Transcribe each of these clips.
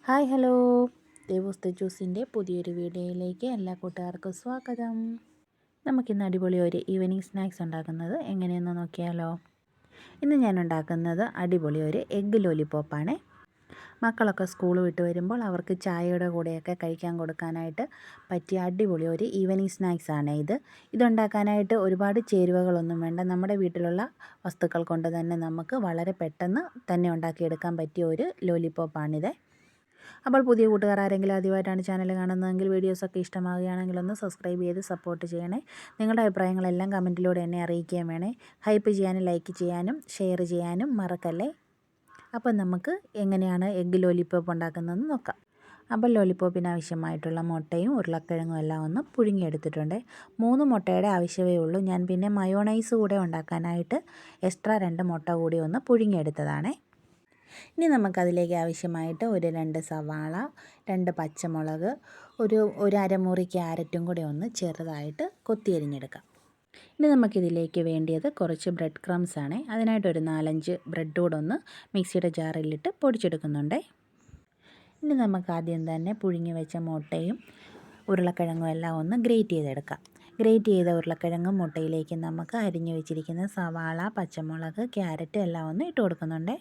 Hi hello ദേവൂസ് ജ്യൂസിൻ്റെ പുതിയൊരു വീഡിയോയിലേക്ക് എല്ലാ കൂട്ടുകാർക്കും സ്വാഗതം. നമുക്കിന്ന് അടിപൊളി ഒരു ഈവനിങ് സ്നാക്സ് ഉണ്ടാക്കുന്നത് എങ്ങനെയെന്ന് നോക്കിയാലോ. ഇന്ന് ഞാൻ ഉണ്ടാക്കുന്നത് അടിപൊളി ഒരു എഗ്ഗ് ലോലിപോപ്പാണ്. മക്കളൊക്കെ സ്കൂൾ വിട്ട് വരുമ്പോൾ അവർക്ക് ചായയുടെ കൂടെയൊക്കെ കഴിക്കാൻ കൊടുക്കാനായിട്ട് പറ്റിയ അടിപൊളി ഒരു ഈവനിങ് സ്നാക്സാണ് ഇത്. ഇതുണ്ടാക്കാനായിട്ട് ഒരുപാട് ചേരുവകളൊന്നും വേണ്ട. നമ്മുടെ വീട്ടിലുള്ള വസ്തുക്കൾ കൊണ്ട് തന്നെ നമുക്ക് വളരെ പെട്ടെന്ന് തന്നെ ഉണ്ടാക്കിയെടുക്കാൻ പറ്റിയ ഒരു ലോലിപോപ്പാണിത്. അപ്പോൾ പുതിയ കൂട്ടുകാർ ആരെങ്കിലും ആദ്യമായിട്ടാണ് ചാനൽ കാണുന്നതെങ്കിൽ വീഡിയോസൊക്കെ ഇഷ്ടമാവുകയാണെങ്കിൽ ഒന്ന് സബ്സ്ക്രൈബ് ചെയ്ത് സപ്പോർട്ട് ചെയ്യണേ. നിങ്ങളുടെ അഭിപ്രായങ്ങളെല്ലാം കമൻറ്റിലൂടെ എന്നെ അറിയിക്കുകയും വേണേ. ഹൈപ്പ് ചെയ്യാനും ലൈക്ക് ചെയ്യാനും ഷെയർ ചെയ്യാനും മറക്കല്ലേ. അപ്പോൾ നമുക്ക് എങ്ങനെയാണ് എഗ്ഗ് ലോലിപോപ്പ് ഉണ്ടാക്കുന്നതെന്ന് നോക്കാം. അപ്പോൾ ലോലിപോപ്പിന് ആവശ്യമായിട്ടുള്ള മുട്ടയും ഉരുളക്കിഴങ്ങും എല്ലാം ഒന്ന് പുഴുങ്ങിയെടുത്തിട്ടുണ്ട്. 3 മുട്ടയുടെ ആവശ്യമേ ഉള്ളൂ. ഞാൻ പിന്നെ മയോണൈസ് കൂടെ ഉണ്ടാക്കാനായിട്ട് എക്സ്ട്രാ 2 മുട്ട കൂടി ഒന്ന് പുഴുങ്ങിയെടുത്തതാണ്. ഇനി നമുക്കതിലേക്ക് ആവശ്യമായിട്ട് ഒരു 2 സവാള, 2 പച്ചമുളക്, ഒരു അരമുറി ക്യാരറ്റും കൂടെ ഒന്ന് ചെറുതായിട്ട് കൊത്തിയരിഞ്ഞെടുക്കാം. ഇനി നമുക്കിതിലേക്ക് വേണ്ടിയത് കുറച്ച് ബ്രെഡ് ക്രംസ് ആണ്. അതിനായിട്ട് ഒരു 4-5 ബ്രെഡ് കൂടെ ഒന്ന് മിക്സിയുടെ ജാറിലിട്ട് പൊടിച്ചെടുക്കുന്നുണ്ട്. ഇനി നമുക്ക് ആദ്യം തന്നെ പുഴുങ്ങി വെച്ച മുട്ടയും ഉരുളക്കിഴങ്ങും എല്ലാം ഒന്ന് ഗ്രേറ്റ് ചെയ്തെടുക്കാം. ഗ്രേറ്റ് ചെയ്ത ഉരുളക്കിഴങ്ങും മുട്ടയിലേക്ക് നമുക്ക് അരിഞ്ഞു വെച്ചിരിക്കുന്ന സവാള, പച്ചമുളക്, ക്യാരറ്റ് എല്ലാം ഒന്ന് ഇട്ട് കൊടുക്കുന്നുണ്ട്.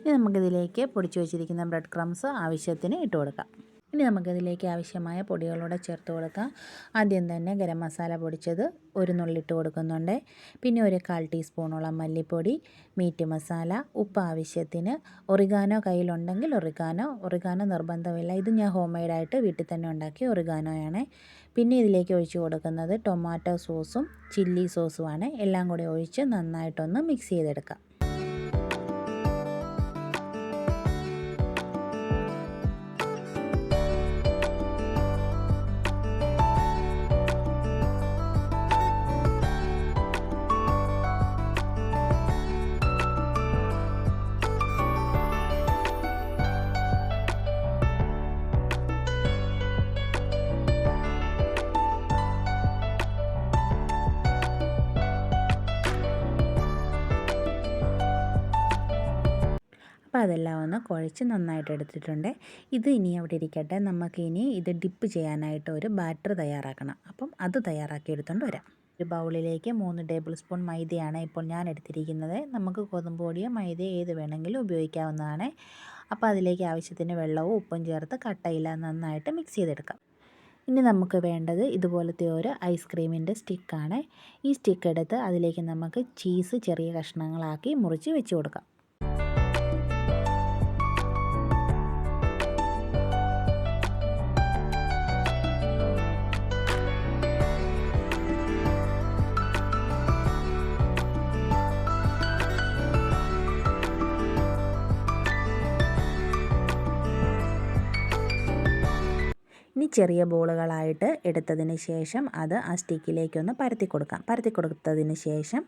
ഇനി നമുക്കിതിലേക്ക് പൊടിച്ചു വെച്ചിരിക്കുന്ന ബ്രെഡ് ക്രംസ് ആവശ്യത്തിന് ഇട്ട് കൊടുക്കാം. ഇനി നമുക്കിതിലേക്ക് ആവശ്യമായ പൊടികളൂടെ ചേർത്ത് കൊടുക്കാം. ആദ്യം തന്നെ ഗരം മസാല പൊടിച്ചത് ഒരു നുള്ളിട്ട് കൊടുക്കുന്നുണ്ട്. പിന്നെ ഒരു 1/4 ടീസ്പൂണോളം മല്ലിപ്പൊടി, മീറ്റ് മസാല, ഉപ്പ് ആവശ്യത്തിന്, ഒറിഗാനോ കയ്യിലുണ്ടെങ്കിൽ ഒറിഗാനോ നിർബന്ധമില്ല. ഇത് ഞാൻ ഹോം മെയ്ഡായിട്ട് വീട്ടിൽ തന്നെ ഉണ്ടാക്കിയ ഒറിഗാനോയാണ്. പിന്നെ ഇതിലേക്ക് ഒഴിച്ച് കൊടുക്കുന്നത് ടൊമാറ്റോ സോസും ചില്ലി സോസുമാണ്. എല്ലാം കൂടി ഒഴിച്ച് നന്നായിട്ടൊന്ന് മിക്സ് ചെയ്തെടുക്കാം. അപ്പോൾ അതെല്ലാം ഒന്ന് കുഴച്ച് നന്നായിട്ട് എടുത്തിട്ടുണ്ട്. ഇത് ഇനി അവിടെ ഇരിക്കട്ടെ. നമുക്കിനി ഇത് ഡിപ്പ് ചെയ്യാനായിട്ട് ഒരു ബാറ്റർ തയ്യാറാക്കണം. അപ്പം അത് തയ്യാറാക്കി എടുത്തുകൊണ്ട് വരാം. ഒരു ബൗളിലേക്ക് 3 ടേബിൾ സ്പൂൺ മൈദയാണ് ഇപ്പോൾ ഞാൻ എടുത്തിരിക്കുന്നത്. നമുക്ക് ഗോതമ്പ് പൊടിയോ മൈദയോ ഏത് വേണമെങ്കിലും ഉപയോഗിക്കാവുന്നതാണ്. അപ്പോൾ അതിലേക്ക് ആവശ്യത്തിന് വെള്ളവും ഉപ്പും ചേർത്ത് കട്ടയില്ലാതെ നന്നായിട്ട് മിക്സ് ചെയ്തെടുക്കാം. ഇനി നമുക്ക് വേണ്ടത് ഇതുപോലത്തെ ഒരു ഐസ്ക്രീമിൻ്റെ സ്റ്റിക്കാണ്. ഈ സ്റ്റിക്ക് എടുത്ത് അതിലേക്ക് നമുക്ക് ചീസ് ചെറിയ കഷ്ണങ്ങളാക്കി മുറിച്ച് വെച്ച് കൊടുക്കാം. ഇനി ചെറിയ ബോളുകളായിട്ട് എടുത്തതിന് ശേഷം അത് ആ സ്റ്റിക്കിലേക്കൊന്ന് പരത്തി കൊടുക്കാം. പരത്തി കൊടുത്തതിന് ശേഷം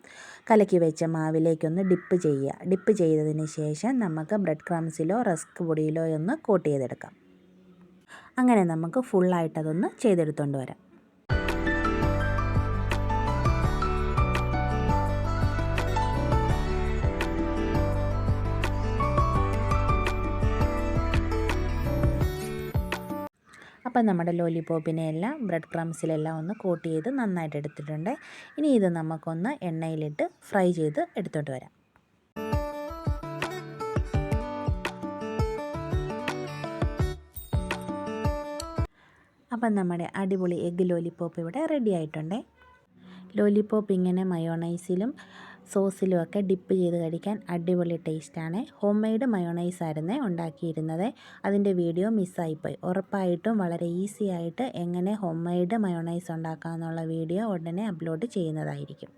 കലക്കി വെച്ച മാവിലേക്കൊന്ന് ഡിപ്പ് ചെയ്യുക. ഡിപ്പ് ചെയ്തതിന് ശേഷം നമുക്ക് ബ്രെഡ് ക്രംസിലോ റസ്ക് പൊടിയിലോ ഒന്ന് കോട്ട് ചെയ്തെടുക്കാം. അങ്ങനെ നമുക്ക് ഫുള്ളായിട്ടതൊന്ന് ചെയ്തെടുത്തുകൊണ്ട് വരാം. അപ്പം നമ്മുടെ ലോലിപോപ്പിനെ എല്ലാം ബ്രെഡ് ക്രംസിലെല്ലാം ഒന്ന് കോട്ട് ചെയ്ത് നന്നായിട്ട് എടുത്തിട്ടുണ്ട്. ഇനി ഇത് നമുക്കൊന്ന് എണ്ണയിലിട്ട് ഫ്രൈ ചെയ്ത് എടുത്തോണ്ട് വരാം. അപ്പം നമ്മുടെ അടിപൊളി എഗ്ഗ് ലോലിപോപ്പ് ഇവിടെ റെഡി ആയിട്ടുണ്ട്. ലോലിപോപ്പ് ഇങ്ങനെ മയോണൈസിലും സോസിലും ഒക്കെ ഡിപ്പ് ചെയ്ത് കഴിക്കാൻ അടിപൊളി ടേസ്റ്റാണ്. ഹോം മെയ്ഡ് മയോണൈസ് ആയിരുന്നേ ഉണ്ടാക്കിയിരുന്നത്. അതിൻ്റെ വീഡിയോ മിസ്സായിപ്പോയി. ഉറപ്പായിട്ടും വളരെ ഈസി ആയിട്ട് എങ്ങനെ ഹോം മെയ്ഡ് മയോണൈസ് ഉണ്ടാക്കാമെന്നുള്ള വീഡിയോ ഉടനെ അപ്ലോഡ് ചെയ്യുന്നതായിരിക്കും.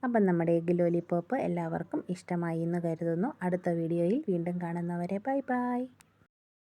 അപ്പം നമ്മുടെ എഗ്ഗ് ലോലിപോപ്പ് എല്ലാവർക്കും ഇഷ്ടമായി എന്ന് കരുതുന്നു. അടുത്ത വീഡിയോയിൽ വീണ്ടും കാണുന്നവരെ ബൈ ബൈ.